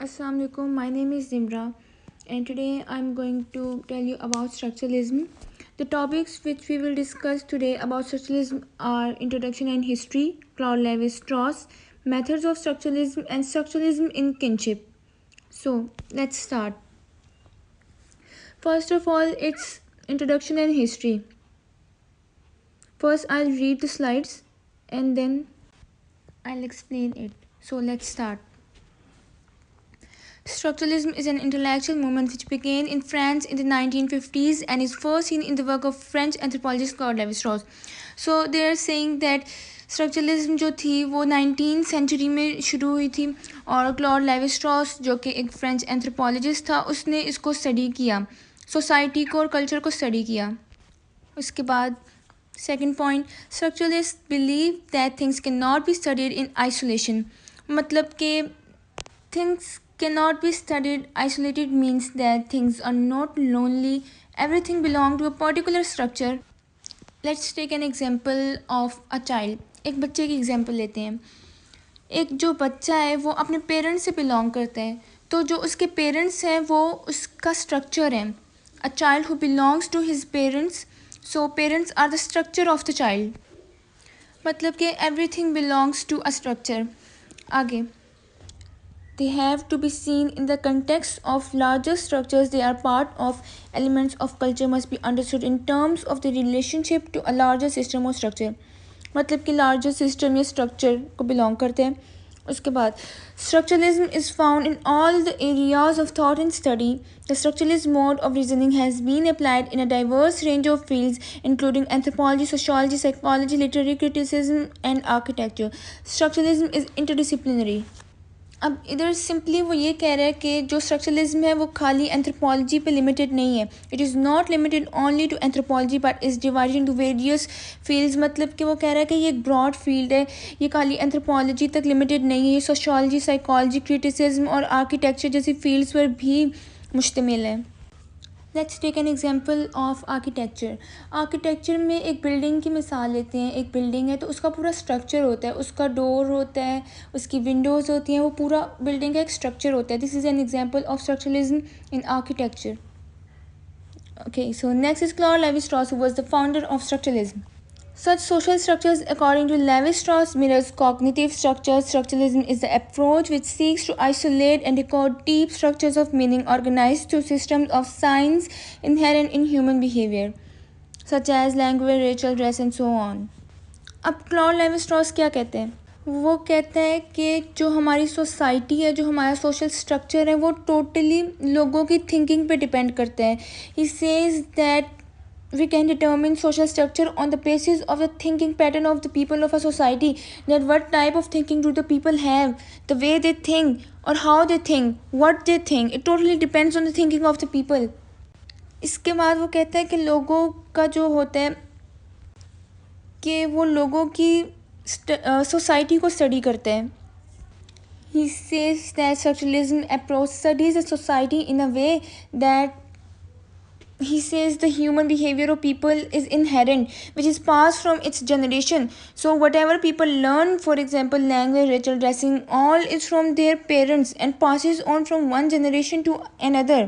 Assalamu alaikum. My name is Zimra, and today I'm going to tell you about structuralism. The topics which we will discuss today about structuralism are introduction and history, Claude Lévi-Strauss, methods of structuralism, and structuralism in kinship. So let's start. First of all, it's introduction and history. First, I'll read the slides and then I'll explain it. So let's start. Structuralism is an intellectual movement which began in France in the 1950s and is first seen in the work of French anthropologist Claude Lévi-Strauss. So they are saying that structuralism जो थी वो 19th century में शुरू हुई थी और Claude Levi Strauss जो कि एक फ्रेंच एंथ्रोपोलॉजिस्ट था उसने इसको स्टडी किया, सोसाइटी को और कल्चर को स्टडी किया. उसके बाद second point, structuralist believe that things can not be studied in isolation. मतलब कि things cannot be studied isolated means that things are not lonely, everything belong to a particular structure. Let's take an example of a child. एक बच्चे की example लेते हैं. एक जो बच्चा है वो अपने पेरेंट्स से बिलोंग करता है, तो जो उसके पेरेंट्स हैं वो उसका स्ट्रक्चर है. A child who belongs to his parents, so parents are the structure of the child. मतलब कि everything belongs to a structure. आगे, they have to be seen in the context of larger structures they are part of. Elements of culture must be understood in terms of the relationship to a larger system or structure. मतलब कि larger system या structure को belong करते हैं. उसके बाद structuralism is found in all the areas of thought and study. The structuralist mode of reasoning has been applied in a diverse range of fields including anthropology, sociology, psychology, literary criticism and architecture. Structuralism is interdisciplinary. अब इधर simply वो ये कह रहा है कि जो structuralism है वो खाली एंथ्रोपोलॉजी पे लिमिटेड नहीं है. It is not limited only to anthropology but is divided into various fields. मतलब कि वो कह रहा है कि ये एक ब्रॉड फील्ड है, ये खाली एंथ्रोपोलॉजी तक लिमिटेड नहीं है, ये सोशोलॉजी, साइकोलॉजी, क्रिटिसिज्म और आर्किटेक्चर जैसी फील्ड्स पर भी मुश्तमिल है. Let's take an example of architecture. Architecture में एक बिल्डिंग की मिसाल लेते हैं. एक बिल्डिंग है तो उसका पूरा स्ट्रक्चर होता है, उसका डोर होता है, उसकी विंडोज़ होती हैं, वो पूरा बिल्डिंग का एक स्ट्रक्चर होता है. This is an example of structuralism in architecture. Okay, so next is Claude Lévi-Strauss, who was the founder of structuralism. Such social structures, according to Lévi-Strauss, mirrors cognitive structures. Structuralism is the approach which seeks to isolate and decode deep structures of meaning organized through systems of signs inherent in human behavior, such as language, racial dress, and so on. अब Claude levy-straws क्या कहते हैं? वो कहता है कि जो हमारी सोसाइटी है, जो हमारा सोशल स्ट्रक्चर है, वो टोटली लोगों की थिंकिंग पे डिपेंड करता है. He says that we can determine social structure on the basis of the thinking pattern of the people of a society. That what type of thinking do the people have, the way they think or how they think, what they think, it totally depends on the thinking of the people. इसके बाद वो कहता है कि लोगों का जो होता है कि वो लोगों की सोसाइटी को स्टडी करते हैं. He says that structuralism approach studies the society in a way that he says the human behavior of people is inherent, which is passed from its generation. So whatever people learn, for example language, ritual, dressing, all is from their parents and passes on from one generation to another.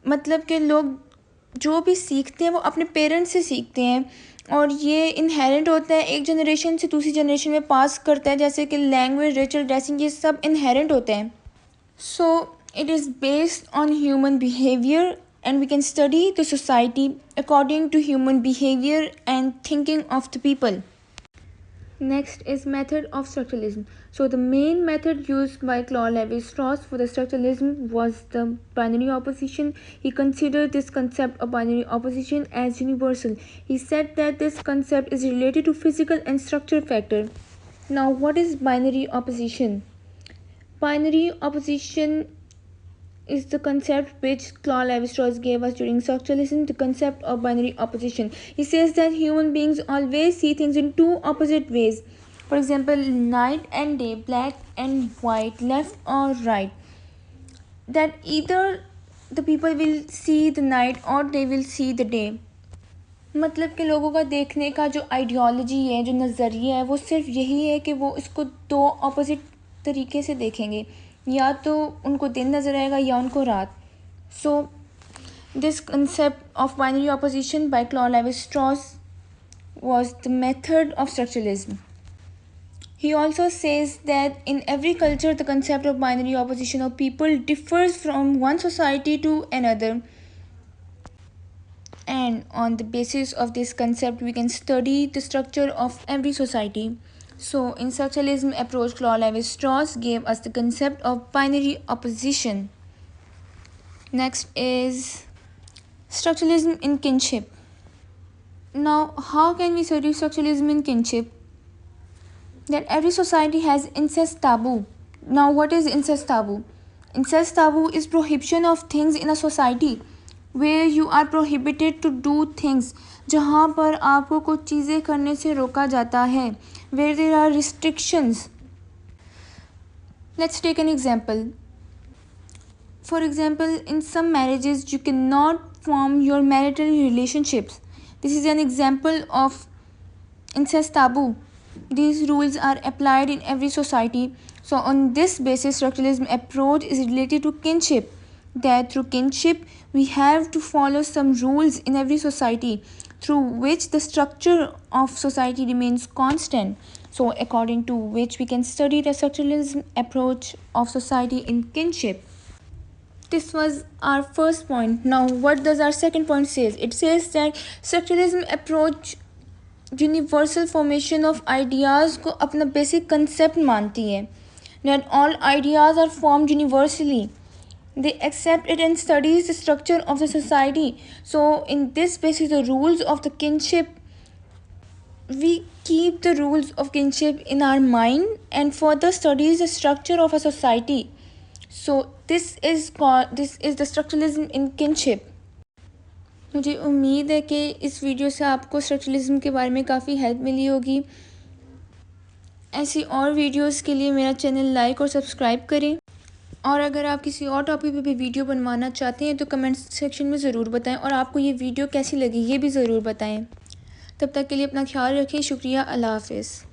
मतलब कि लोग जो भी सीखते हैं वो अपने parents से सीखते हैं और ये इनहेरेंट होता है, एक जनरेशन से दूसरी जनरेशन में पास करता है. जैसे कि लैंग्वेज, रिचुअल, ड्रेसिंग, ये सब इनहेरेंट होते हैं. So it is based on human behaviour and we can study the society according to human behavior and thinking of the people. Next is method of structuralism. So the main method used by Claude Lévi-Strauss for the structuralism was the binary opposition. He considered this concept of binary opposition as universal. He said that this concept is related to physical and structure factor. Now what is binary opposition? Binary opposition is the concept which Claude Lévi-Strauss gave us during structuralism, the concept of binary opposition. He says that human beings always see things in two opposite ways. For example, night and day, black and white, left or right. That either the people will see the night or they will see the day. मतलब कि लोगों का देखने का जो ideology है, जो नज़रिया है, वो सिर्फ यही है कि वो इसको दो ऑपोजिट तरीके से देखेंगे. या तो उनको दिन नज़र आएगा या उनको रात. So this concept of binary opposition by Claude Levi Strauss was the method of structuralism. He also says that in every culture the concept of binary opposition of people differs from one society to another, and on the basis of this concept we can study the structure of every society. So in structuralism approach, Claude Lévi-Strauss gave us the concept of binary opposition. Next is structuralism in kinship. Now, how can we study structuralism in kinship? That every society has incest taboo. Now, what is incest taboo? Incest taboo is prohibition of things in a society where you are prohibited to do things. जहाँ पर आपको कुछ चीज़ें करने से रोका जाता है. Where there are restrictions. Let's take an example. For example, in some marriages you cannot form your marital relationships. This is an example of incest taboo. These rules are applied in every society. So on this basis, structuralism approach is related to kinship. That through kinship, we have to follow some rules in every society through which the structure of society remains constant. So according to which we can study the structuralism approach of society in kinship. This was our first point. Now what does our second point say? It says that structuralism approach universal formation of ideas को अपना basic concept मानती है. That all ideas are formed universally. They accept it and studies the structure of the society. So in this basis the rules of the kinship, we keep the rules of kinship in our mind and further studies the structure of a society. So this is the structuralism in kinship. मुझे उम्मीद है कि इस video से आपको structuralism के बारे में काफ़ी हेल्प मिली होगी. ऐसी और वीडियोस के लिए मेरा चैनल लाइक और सब्सक्राइब करें. और अगर आप किसी और टॉपिक पे भी वीडियो बनवाना चाहते हैं तो कमेंट सेक्शन में ज़रूर बताएं और आपको ये वीडियो कैसी लगी ये भी ज़रूर बताएं. तब तक के लिए अपना ख्याल रखें. शुक्रिया. अल्लाह हाफ़िज़.